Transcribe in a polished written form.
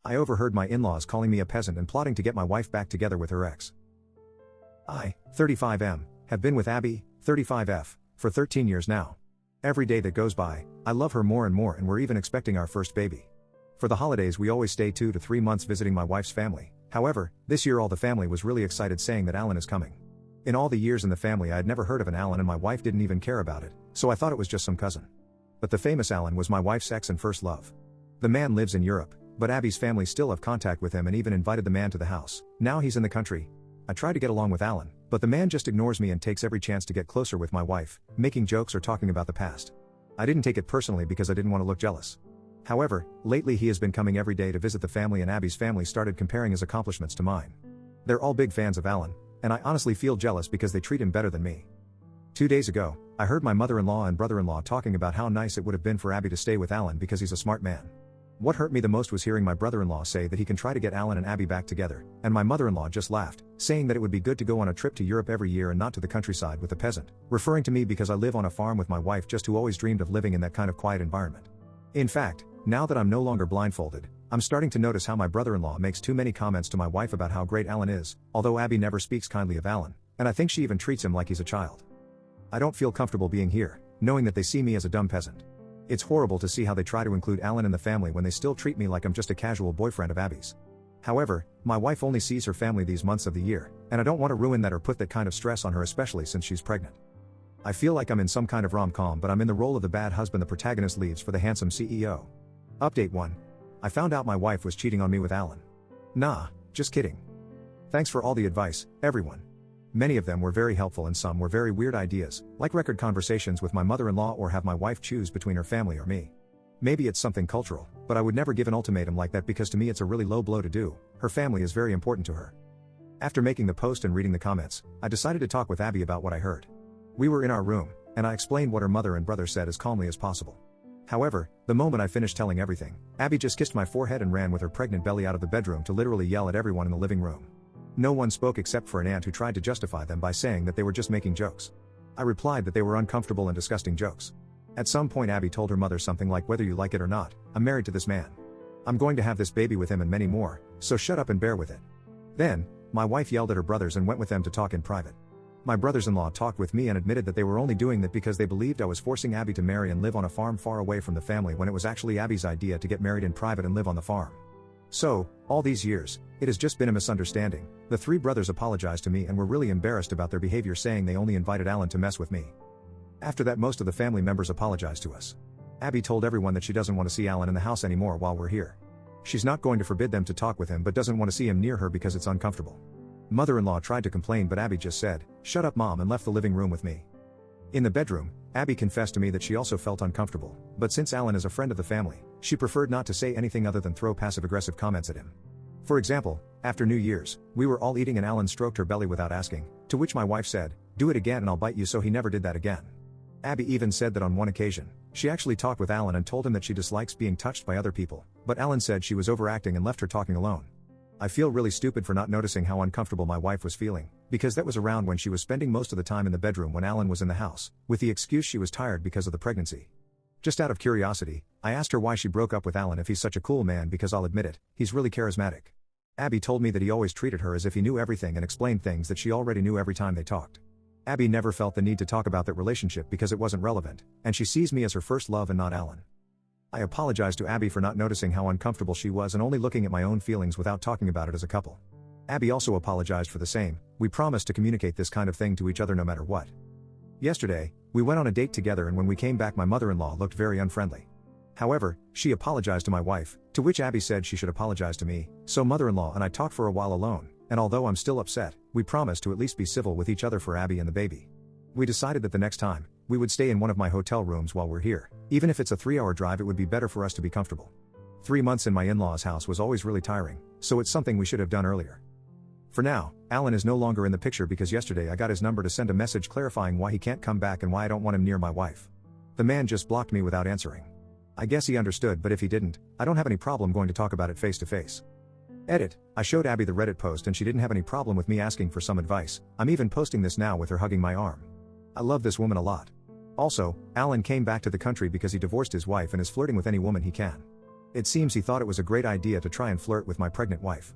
I overheard my in-laws calling me a peasant and plotting to get my wife back together with her ex. I, 35M, have been with Abby, 35F, for 13 years now. Every day that goes by, I love her more and more, and we're even expecting our first baby. For the holidays we always stay 2 to 3 months visiting my wife's family. However, this year all the family was really excited, saying that Alan is coming. In all the years in the family I had never heard of an Alan, and my wife didn't even care about it, so I thought it was just some cousin. But the famous Alan was my wife's ex and first love. The man lives in Europe, but Abby's family still have contact with him and even invited the man to the house. Now he's in the country. I try to get along with Alan, but the man just ignores me and takes every chance to get closer with my wife, making jokes or talking about the past. I didn't take it personally because I didn't want to look jealous. However, lately he has been coming every day to visit the family, and Abby's family started comparing his accomplishments to mine. They're all big fans of Alan, and I honestly feel jealous because they treat him better than me. 2 days ago, I heard my mother-in-law and brother-in-law talking about how nice it would have been for Abby to stay with Alan because he's a smart man. What hurt me the most was hearing my brother-in-law say that he can try to get Alan and Abby back together, and my mother-in-law just laughed, saying that it would be good to go on a trip to Europe every year and not to the countryside with the peasant, referring to me because I live on a farm with my wife, just who always dreamed of living in that kind of quiet environment. In fact, now that I'm no longer blindfolded, I'm starting to notice how my brother-in-law makes too many comments to my wife about how great Alan is, although Abby never speaks kindly of Alan, and I think she even treats him like he's a child. I don't feel comfortable being here, knowing that they see me as a dumb peasant. It's horrible to see how they try to include Alan in the family when they still treat me like I'm just a casual boyfriend of Abby's. However, my wife only sees her family these months of the year, and I don't want to ruin that or put that kind of stress on her, especially since she's pregnant. I feel like I'm in some kind of rom-com, but I'm in the role of the bad husband the protagonist leaves for the handsome CEO. Update 1. I found out my wife was cheating on me with Alan. Nah, just kidding. Thanks for all the advice, everyone. Many of them were very helpful and some were very weird ideas, like record conversations with my mother-in-law or have my wife choose between her family or me. Maybe it's something cultural, but I would never give an ultimatum like that because to me it's a really low blow to do. Her family is very important to her. After making the post and reading the comments, I decided to talk with Abby about what I heard. We were in our room, and I explained what her mother and brother said as calmly as possible. However, the moment I finished telling everything, Abby just kissed my forehead and ran with her pregnant belly out of the bedroom to literally yell at everyone in the living room. No one spoke except for an aunt who tried to justify them by saying that they were just making jokes. I replied that they were uncomfortable and disgusting jokes. At some point Abby told her mother something like, "Whether you like it or not, I'm married to this man. I'm going to have this baby with him and many more, so shut up and bear with it." Then, my wife yelled at her brothers and went with them to talk in private. My brothers-in-law talked with me and admitted that they were only doing that because they believed I was forcing Abby to marry and live on a farm far away from the family, when it was actually Abby's idea to get married in private and live on the farm. So, all these years, it has just been a misunderstanding. The 3 brothers apologized to me and were really embarrassed about their behavior, saying they only invited Alan to mess with me. After that, most of the family members apologized to us. Abby told everyone that she doesn't want to see Alan in the house anymore while we're here. She's not going to forbid them to talk with him, but doesn't want to see him near her because it's uncomfortable. Mother-in-law tried to complain, but Abby just said, "Shut up, Mom," and left the living room with me. In the bedroom, Abby confessed to me that she also felt uncomfortable, but since Alan is a friend of the family, she preferred not to say anything other than throw passive-aggressive comments at him. For example, after New Year's, we were all eating and Alan stroked her belly without asking, to which my wife said, "Do it again and I'll bite you," so he never did that again. Abby even said that on one occasion, she actually talked with Alan and told him that she dislikes being touched by other people, but Alan said she was overacting and left her talking alone. I feel really stupid for not noticing how uncomfortable my wife was feeling, because that was around when she was spending most of the time in the bedroom when Alan was in the house, with the excuse she was tired because of the pregnancy. Just out of curiosity, I asked her why she broke up with Alan if he's such a cool man, because I'll admit it, he's really charismatic. Abby told me that he always treated her as if he knew everything and explained things that she already knew every time they talked. Abby never felt the need to talk about that relationship because it wasn't relevant, and she sees me as her first love and not Alan. I apologized to Abby for not noticing how uncomfortable she was and only looking at my own feelings without talking about it as a couple. Abby also apologized for the same. We promised to communicate this kind of thing to each other no matter what. Yesterday, we went on a date together, and when we came back my mother-in-law looked very unfriendly. However, she apologized to my wife, to which Abby said she should apologize to me, so mother-in-law and I talked for a while alone, and although I'm still upset, we promised to at least be civil with each other for Abby and the baby. We decided that the next time, we would stay in one of my hotel rooms while we're here. Even if it's a 3-hour drive, it would be better for us to be comfortable. 3 months in my in-laws' house was always really tiring, so it's something we should have done earlier. For now, Alan is no longer in the picture because yesterday I got his number to send a message clarifying why he can't come back and why I don't want him near my wife. The man just blocked me without answering. I guess he understood, but if he didn't, I don't have any problem going to talk about it face to face. Edit, I showed Abby the Reddit post and she didn't have any problem with me asking for some advice. I'm even posting this now with her hugging my arm. I love this woman a lot. Also, Alan came back to the country because he divorced his wife and is flirting with any woman he can. It seems he thought it was a great idea to try and flirt with my pregnant wife.